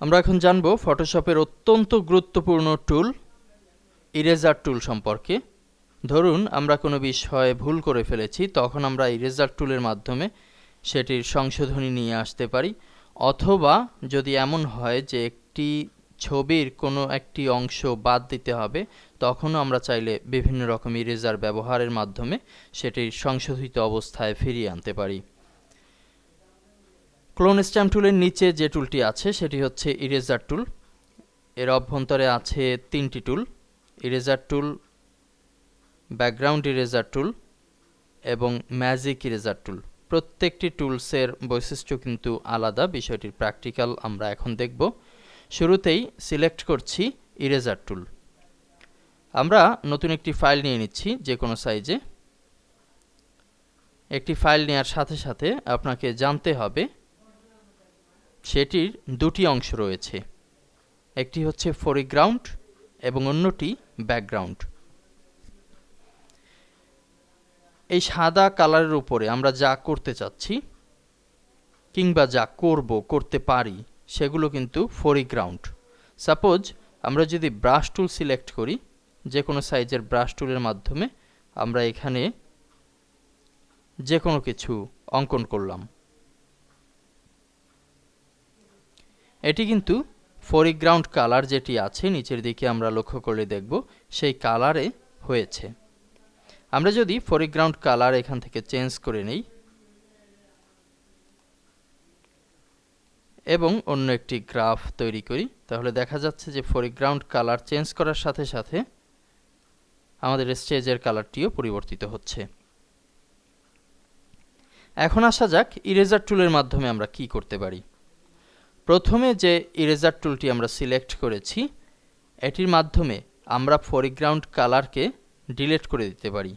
আমরা এখন জানব ফটোশপের অত্যন্ত গুরুত্বপূর্ণ টুল ইরেজার টুল সম্পর্কে। ধরুন আমরা কোনো বিষয়ে ভুল করে ফেলেছি, তখন আমরা ইরেজার টুলের মাধ্যমে সেটির সংশোধনী নিয়ে আসতে পারি। অথবা যদি এমন হয় যে একটি ছবির কোনো একটি অংশ বাদ দিতে হবে, তখনও আমরা চাইলে বিভিন্ন রকম ইরেজার ব্যবহারের মাধ্যমে সেটির সংশোধিত অবস্থায় ফিরিয়ে আনতে পারি। ক্লোন স্ট্যাম্প টুলের নিচে যে টুলটি আছে সেটি হচ্ছে ইরেজার টুল। এর অভ্যন্তরে আছে তিনটি tool: eraser tool, background eraser tool এবং ম্যাজিক ইরেজার টুল। প্রত্যেকটি টুলসের বৈশিষ্ট্য কিন্তু আলাদা, বিষয়টির প্র্যাকটিক্যাল আমরা এখন দেখব। শুরুতেই সিলেক্ট করছি ইরেজার টুল। আমরা নতুন একটি ফাইল নিয়ে নিচ্ছি যে কোনো সাইজে। একটি ফাইল নেওয়ার সাথে সাথে আপনাকে জানতে হবে সেটির দুটি অংশ রয়েছে, একটি হচ্ছে ফোরগ্রাউন্ড এবং অন্যটি ব্যাকগ্রাউন্ড। এই সাদা কালারের উপরে আমরা যা করতে চাচ্ছি কিংবা যা করতে পারি সেগুলো কিন্তু ফোরগ্রাউন্ড। সাপোজ আমরা যদি ব্রাশ টুল সিলেক্ট করি, যে কোনো সাইজের ব্রাশ টুলের মাধ্যমে আমরা এখানে যে কোনো কিছু অঙ্কন করলাম, এটি কিন্তু ফোরগ্রাউন্ড কালার যেটি আছে নিচের দিকে আমরা লক্ষ্য করলে দেখব সেই কালারে হয়েছে। আমরা যদি ফোরগ্রাউন্ড কালার এখান থেকে চেঞ্জ করে নেই এবং অন্য একটি গ্রাফ তৈরি করি, তাহলে দেখা যাচ্ছে যে ফোরগ্রাউন্ড কালার চেঞ্জ করার সাথে সাথে আমাদের স্টেজের কালারটিও পরিবর্তিত হচ্ছে। এখন আসা যাক ইরেজার টুলের মাধ্যমে আমরা কি করতে পারি। প্রথমে যে ইরেজার টুলটি আমরা সিলেক্ট করেছি, এটির মাধ্যমে আমরা ফোরগ্রাউন্ড কালারকে ডিলিট করে দিতে পারি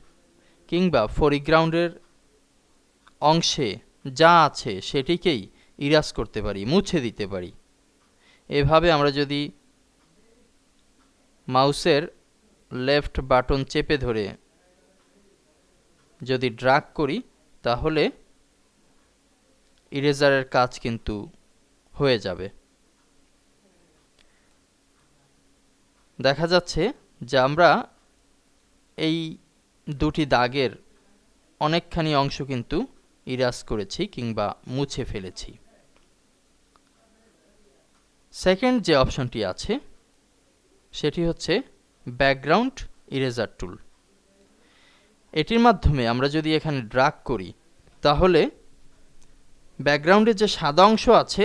কিংবা ফোরগ্রাউন্ডের অংশে যা আছে সেটিকেই ইরাজ করতে পারি, মুছে দিতে পারি। এভাবে আমরা যদি মাউসের লেফট বাটন চেপে ধরে যদি ড্র্যাগ করি, তাহলে ইরেজারের কাজ কিন্তু হয়ে যাবে। দেখা যাচ্ছে যে আমরা এই দুটি দাগের অনেকখানি অংশ কিন্তু ইরাজ করেছি কিংবা মুছে ফেলেছি। সেকেন্ড যে অপশনটি আছে সেটি হচ্ছে ব্যাকগ্রাউন্ড ইরেজার টুল। এটির মাধ্যমে আমরা যদি এখানে ড্র্যাগ করি, তাহলে ব্যাকগ্রাউন্ডের যে সাদা অংশ আছে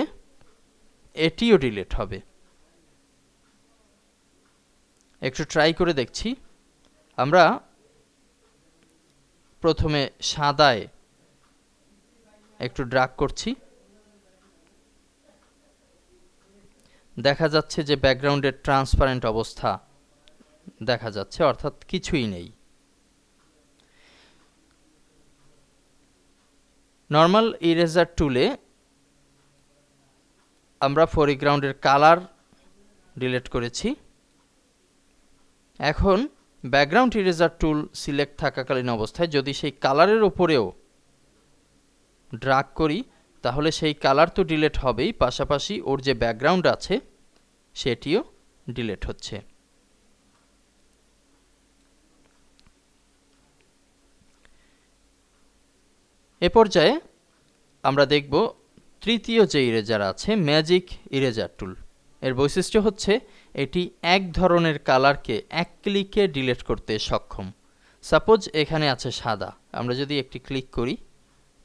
এটিও ডিলিট হবে। একটু ট্রাই করে দেখছি। আমরা প্রথমে সাদায় একটু ড্র্যাগ করছি, দেখা যাচ্ছে যে ব্যাকগ্রাউন্ডের ট্রান্সপারেন্ট অবস্থা দেখা যাচ্ছে, অর্থাৎ কিছুই নেই। নর্মাল ইরেজার টুলে আমরা ফোরগ্রাউন্ডের কালার ডিলিট করেছি। এখন ব্যাকগ্রাউন্ড ইরেজার টুল সিলেক্ট থাকাকালীন অবস্থায় যদি সেই কালারের ওপরেও ড্র্যাগ করি, তাহলে সেই কালার তো ডিলিট হবেই, পাশাপাশি ওর যে ব্যাকগ্রাউন্ড আছে সেটিও ডিলিট হচ্ছে। এ পর্যায়ে আমরা দেখব তৃতীয় যে ইরেজার আছে, ম্যাজিক ইরেজার টুল। এর বৈশিষ্ট্য হচ্ছে এটি এক ধরনের কালারকে এক ক্লিকে ডিলিট করতে সক্ষম। সাপোজ এখানে আছে সাদা, আমরা যদি একটি ক্লিক করি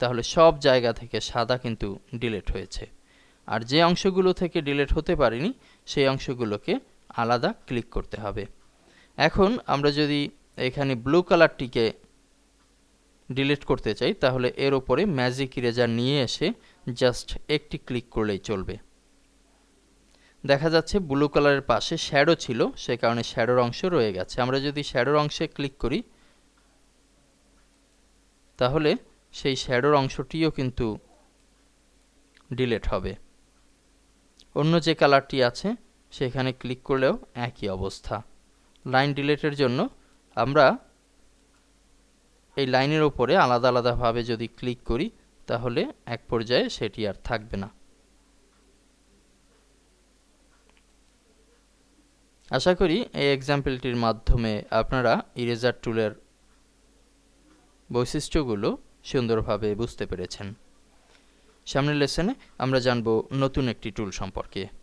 তাহলে সব জায়গা থেকে সাদা কিন্তু ডিলিট হয়েছে, আর যে অংশগুলো থেকে ডিলিট হতে পারেনি সেই অংশগুলোকে আলাদা ক্লিক করতে হবে। এখন আমরা যদি এখানে ব্লু কালারটিকে ডিলিট করতে চাই, তাহলে এর উপরে ম্যাজিক ইরেজার নিয়ে এসে জাস্ট একটি ক্লিক করলেই চলবে। দেখা যাচ্ছে ব্লু কালারের পাশে শ্যাডো ছিল, সে কারণে শ্যাডোর অংশ রয়ে গেছে। আমরা যদি শ্যাডোর অংশে ক্লিক করি, তাহলে সেই শ্যাডোর অংশটিও কিন্তু ডিলিট হবে। অন্য যে কালারটি আছে সেখানে ক্লিক করলেও একই অবস্থা। লাইন ডিলিটের জন্য আমরা এই লাইনের উপরে আলাদা আলাদাভাবে যদি ক্লিক করি, তাহলে এক পর্যায়ে সেটি আর থাকবে না। আশা করি এই এক্সাম্পলটির মাধ্যমে আপনারা ইরেজার টুলের বৈশিষ্ট্যগুলো সুন্দরভাবে বুঝতে পেরেছেন। সামনের লেসনে আমরা জানব নতুন একটি টুল সম্পর্কে।